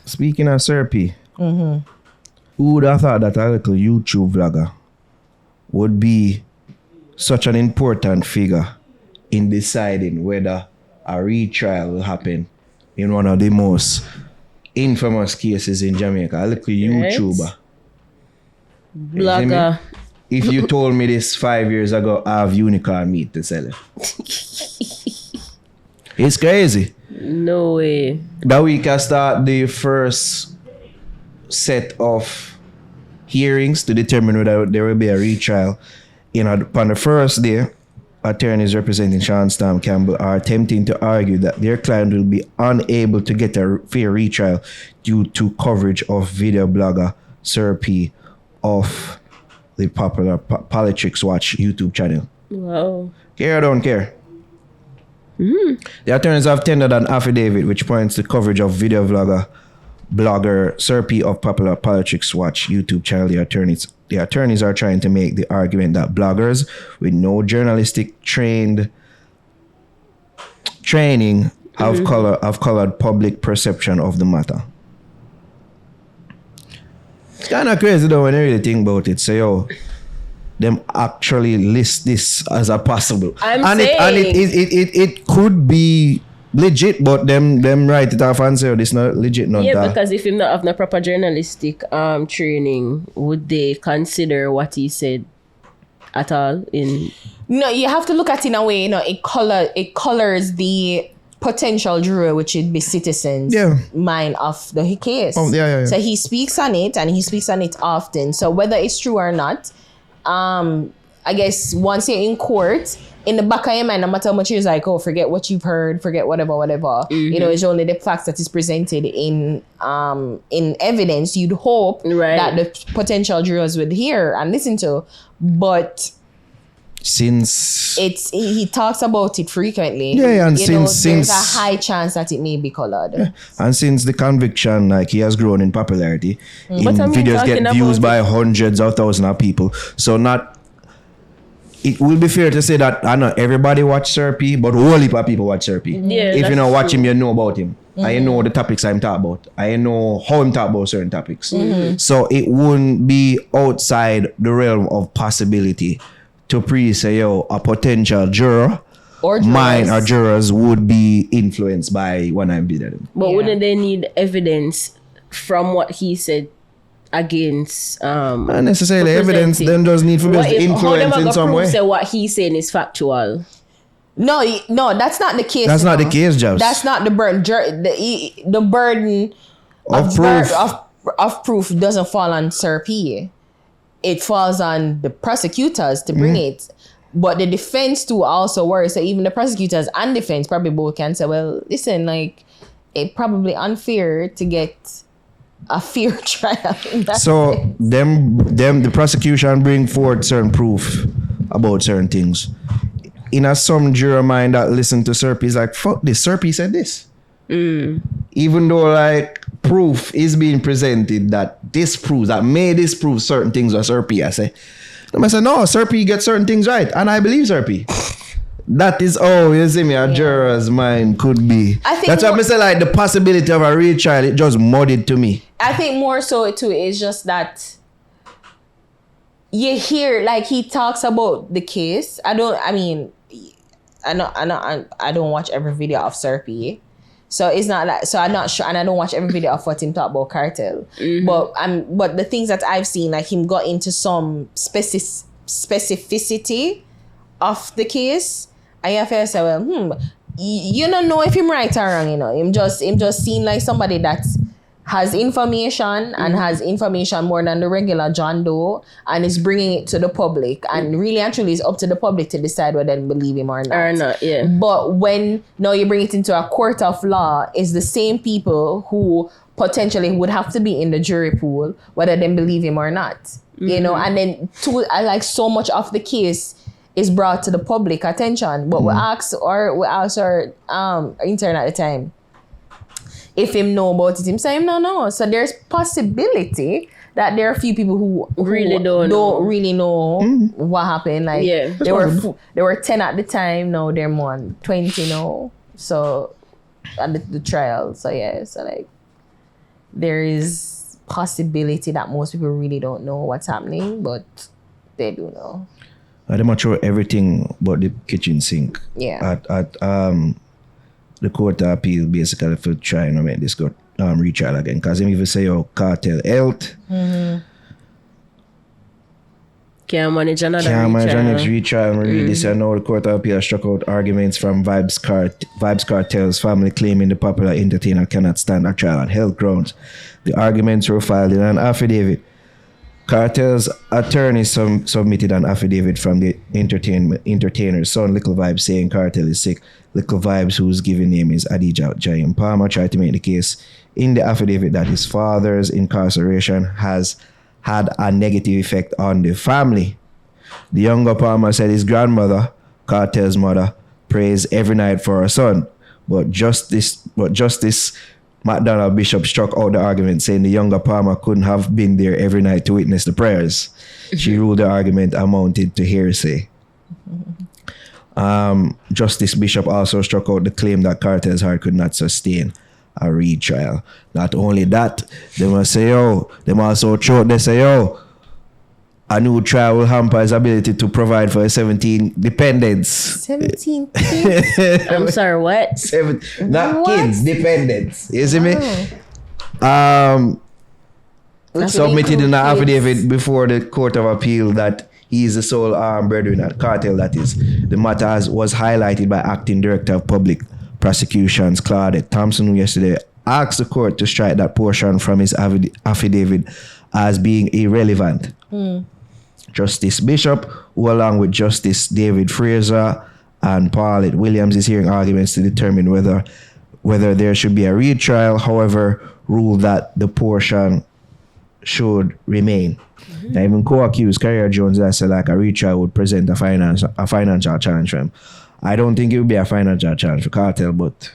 Speaking of Serpy, who would have thought that a little YouTube vlogger would be such an important figure in deciding whether a retrial will happen in one of the most infamous cases in Jamaica? A little YouTuber. Blogger. If you told me this 5 years ago, I have unicorn meat to sell it. It's crazy. No way. That week I start the first set of hearings to determine whether there will be a retrial. On the first day, attorneys representing Shawn Storm Campbell are attempting to argue that their client will be unable to get a fair retrial due to coverage of video blogger Sir P of the popular Politricks Watch YouTube channel. Wow. Care or don't care? The attorneys have tendered an affidavit which points to coverage of video blogger Sir P of popular Politricks Watch YouTube channel. The attorneys are trying to make the argument that bloggers with no journalistic training have colored public perception of the matter. It's kind of crazy though when you really think about it. So, them actually list this as a possible. It could be legit, but them write it off and say, oh, this not legit, not that. Because if you not have no proper journalistic training, would they consider what he said at all? No, you have to look at it in a way, it colors the potential juror, which would be citizens' mind of the case. So he speaks on it, and he speaks on it often. So whether it's true or not, I guess once you're in court, in the back of your mind, no matter how much you're like, oh, forget what you've heard, forget whatever. It's only the facts that is presented in evidence. You'd hope that the potential jurors would hear and listen to, but since he talks about it frequently, and since there's a high chance that it may be colored. And since the conviction, he has grown in popularity, videos get views by hundreds of thousands of people. So it will be fair to say that I know everybody watch Sir P, but whole heap of people watch Sir P. If you don't watch him, you know about him. I know the topics I'm talking about. I know how I'm talking about certain topics. So it wouldn't be outside the realm of possibility to say, a potential juror or jurors would be influenced by what I'm bidding. But wouldn't they need evidence from what he said against not necessarily evidence, then does need to be influence in some way. Say what he's saying is factual. No, that's not the case. That's not the case, Josh. That's not the burden. The burden of proof doesn't fall on Sir P. It falls on the prosecutors to bring it. But the defense too also worries. So even the prosecutors and defense probably both can say, well, listen, it's probably unfair to get a fair trial. So the prosecution bring forward certain proof about certain things. In some juror mind that listen to Sir P is like, fuck this, Sir P said this. Even though proof is being presented that this proves certain things with Sir P. I say no, Sir P gets certain things right, and I believe Sir P. That is you see me, a juror's mind could be. That's what I say, the possibility of a retrial, it just muddied to me. I think more so too is just that you hear he talks about the case. I don't watch every video of Sir P. So it's not so I'm not sure, and I don't watch every video of what him talk about Kartel. But the things that I've seen, him got into some specificity of the case. I have to say, well, you don't know if him right or wrong, Him just seem like somebody that has information and has information more than the regular John Doe, and is bringing it to the public, and really and truly it's up to the public to decide whether they believe him or not. But when now you bring it into a court of law, it's the same people who potentially would have to be in the jury pool whether they believe him or not. And then so much of the case is brought to the public attention. But we asked our intern at the time if him know about it. Him say him no. So there's possibility that there are a few people who really don't really know what happened. There were 10 at the time. Now they're more than 20 now. So at the trial. So there is possibility that most people really don't know what's happening, but they do know. I'm not sure everything but the kitchen sink. Yeah. At the court of appeal basically for trying to make this go retrial again. Because even if you say Kartel health, can't manage another can't manage retrial. the next retrial. Read this. I know the court of appeal struck out arguments from Vybz Kartel's family claiming the popular entertainer cannot stand a trial on health grounds. The arguments were filed in an affidavit. Kartel's attorney submitted an affidavit from the entertainer's son, Little Vybz, saying Kartel is sick. Little Vybz, whose given name is Adija Jayam Palmer, tried to make the case in the affidavit that his father's incarceration has had a negative effect on the family. The younger Palmer said his grandmother, Kartel's mother, prays every night for her son. But Justice McDonald Bishop struck out the argument, saying the younger Palmer couldn't have been there every night to witness the prayers. She ruled the argument amounted to hearsay. Justice Bishop also struck out the claim that Kartel's heart could not sustain a retrial. Not only that, they also say, a new trial will hamper his ability to provide for his 17 dependents. 17 kids? I'm sorry, what? Not What? kids, dependents. You see me? Which Submitted would in an include kids. affidavit before the Court of Appeal that he is the sole breadwinner at Kartel, that is. The matter was highlighted by Acting Director of Public Prosecutions, Claudette Thompson, who yesterday asked the court to strike that portion from his affidavit as being irrelevant. Justice Bishop, who along with Justice David Fraser and Paulette Williams is hearing arguments to determine whether there should be a retrial, however, ruled that the portion should remain. Now, even co-accused Carrier Jones that said like a retrial would present a financial challenge for him. I don't think it would be a financial challenge for Kartel, but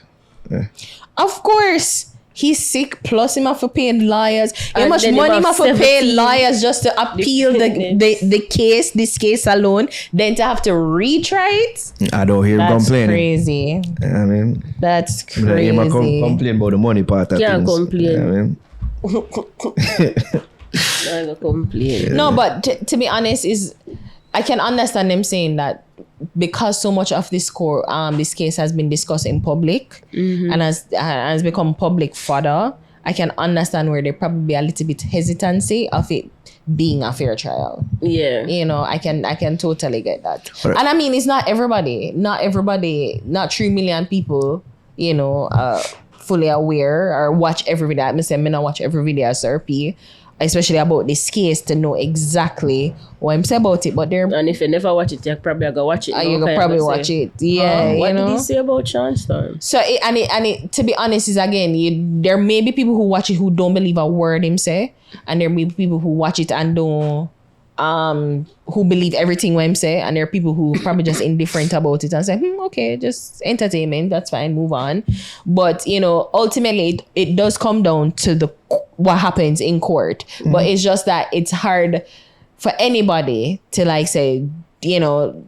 Of course. He's sick, plus him have to pay lawyers. How And much then money him have to pay 17 lawyers just to appeal this case alone, then to have to retry it? I don't hear him That's complaining. crazy. I mean, That's I don't hear him crazy. complain about the money part of Can't things. complain. I mean, I'm gonna complain. No, but to be honest, I can understand them saying that because so much of this case has been discussed in public and has become public fodder, I can understand where there probably be a little bit hesitancy of it being a fair trial. Yeah. You know, I can totally get that. And I mean, it's not everybody, not 3 million people, you know, fully aware or watch every video. I say, I not watch every video as RP, especially about this case, to know exactly what I'm saying about it. But they're And if you never watch it, you're probably gonna watch it. you can probably watch it. Yeah, What you know. did he say about Shawn Storm? So it to be honest is again, there may be people who watch it who don't believe a word him say, and there may be people who watch it and don't who believe everything what him say, and there are people who probably just indifferent about it and say, okay, just entertainment, that's fine, move on. But you know, ultimately it does come down to what happens in court. But it's just that it's hard for anybody to like say, you know,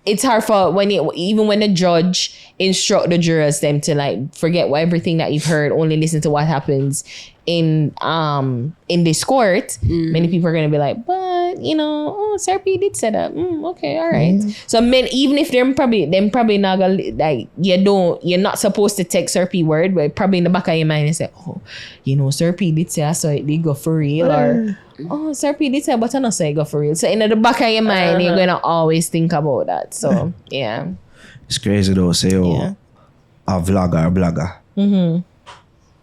it's hard for even when the judge instruct the jurors them to like forget everything that you've heard, only listen to what happens in this court. Many people are gonna be like, but you know, Sir P did say that. Okay, all right. So even if they're probably not gonna like you're not supposed to take Sir P word, but probably in the back of your mind you say, oh, you know, Sir P did say I saw it did go for real, or oh, Sir P did say but I not say it go for real. So in the back of your mind you're gonna always think about that. So yeah. it's crazy though. Say, a vlogger,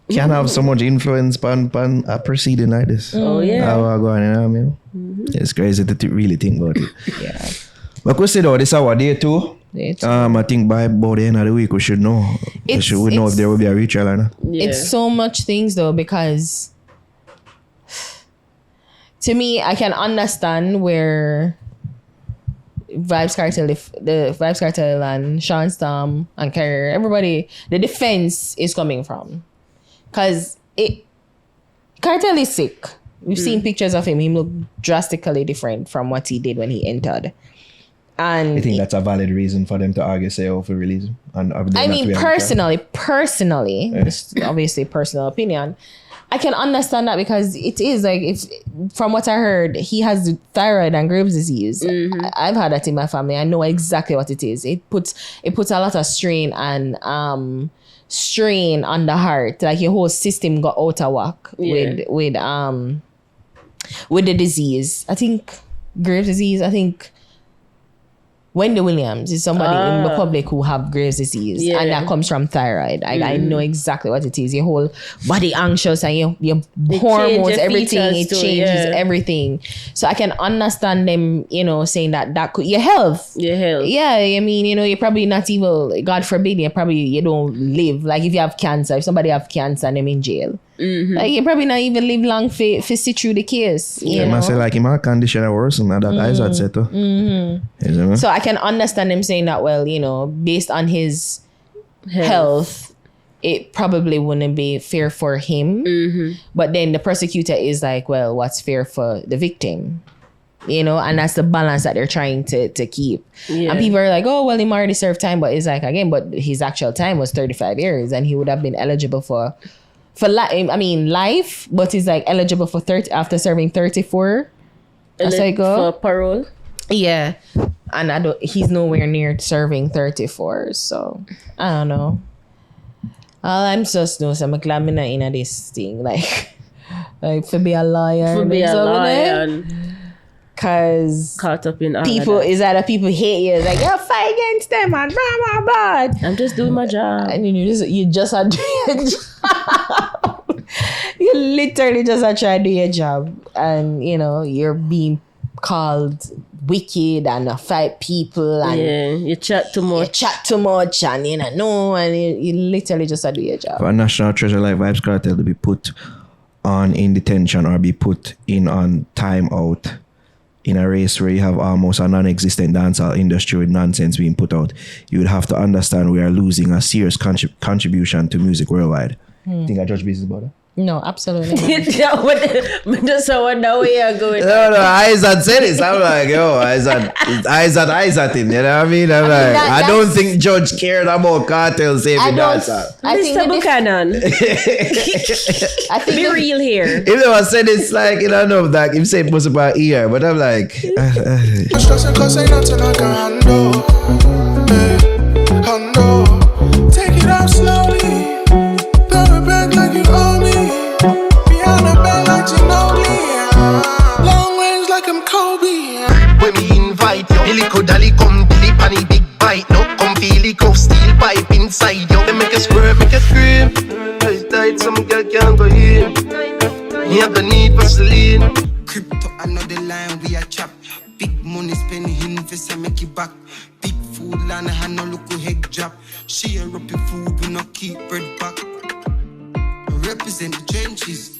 can have so much influence on a proceeding like this. Oh yeah. How I going, you know what I mean? It's crazy to really think about it. Yeah. But we say though, this is our day two. Day two. I think by about the end of the week we should know. We know if there will be a retrial or not. Yeah. It's so much things though, because to me, I can understand where Vybz Kartel and Shawn Storm and Carrier, everybody, the defense is coming from. Because Kartel is sick. We've seen pictures of him. He looked drastically different from what he did when he entered. And I think that's a valid reason for them to argue, say, for release him. I mean, personally, this is obviously personal opinion, I can understand that because it is like, if from what I heard, he has thyroid and Graves' disease. I've had that in my family. I know exactly what it is. It puts a lot of strain on the heart. Like your whole system got out of whack with the disease. I think Graves' disease. I think Wendy Williams is somebody in the public who have Graves' disease, and that comes from thyroid. I know exactly what it is. Your whole body anxious and your hormones, everything, it changes everything. So I can understand them, saying that could your health. Yeah, I mean, you're probably not even, God forbid, you don't live. Like if you have cancer, if somebody have cancer and them in jail. Like you probably not even live long for see through the case. You know? I say like in my condition worse than that eyes had said too. So I can understand him saying that, well, based on his health, it probably wouldn't be fair for him. But then the prosecutor is like, well, what's fair for the victim? And that's the balance that they're trying to keep. And people are like, oh, well, he already served time. But it's like, again, but his actual time was 35 years and he would have been eligible for life, but he's like eligible for 30 after serving 34. That's how it go. For parole. Yeah, and he's nowhere near serving 34. So I don't know. All I'm just know, so I'm glad I'm not in this thing, like to be a liar. Cause caught up in all people is either people hate you, it's like you fight against them and blah blah blah. I'm just doing my job, and you just are doing your job. You literally just are trying to do your job, and you're being called wicked and fight people, and you chat too much. And you literally just are do your job. For a national treasure like Vybz Kartel to be put on in detention or be put in on time out in a race where you have almost a non-existent dancehall industry with nonsense being put out, you would have to understand we are losing a serious contribution to music worldwide. Think I judge business about that? No, absolutely not. Just so I know where you're going. No, Isaac said this. I'm like, yo, Isaac thing. You know what I mean? I don't think Judge cared about Kartel saving dancehall. I think Mr. Buchanan. I think be real here. If they was said it's like, I don't know that if say it was about ear, but I'm like, take it out slowly. Throw it back like you owe me. Behind the back like Ginobili. Long range like I'm Kobe. When we invite you, Billy Kodali come Billy Panny big bite. No, come feel it, go steel pipe inside you. They make a squirt, make a scream. It's tight, some girl can't go in. You have the need Vaseline. Crypto, I know the line we are chop. Big money spending invest and make it back. Big food line, I no look who head drop. Share up your food, we not keep bread back. Represent the trenches.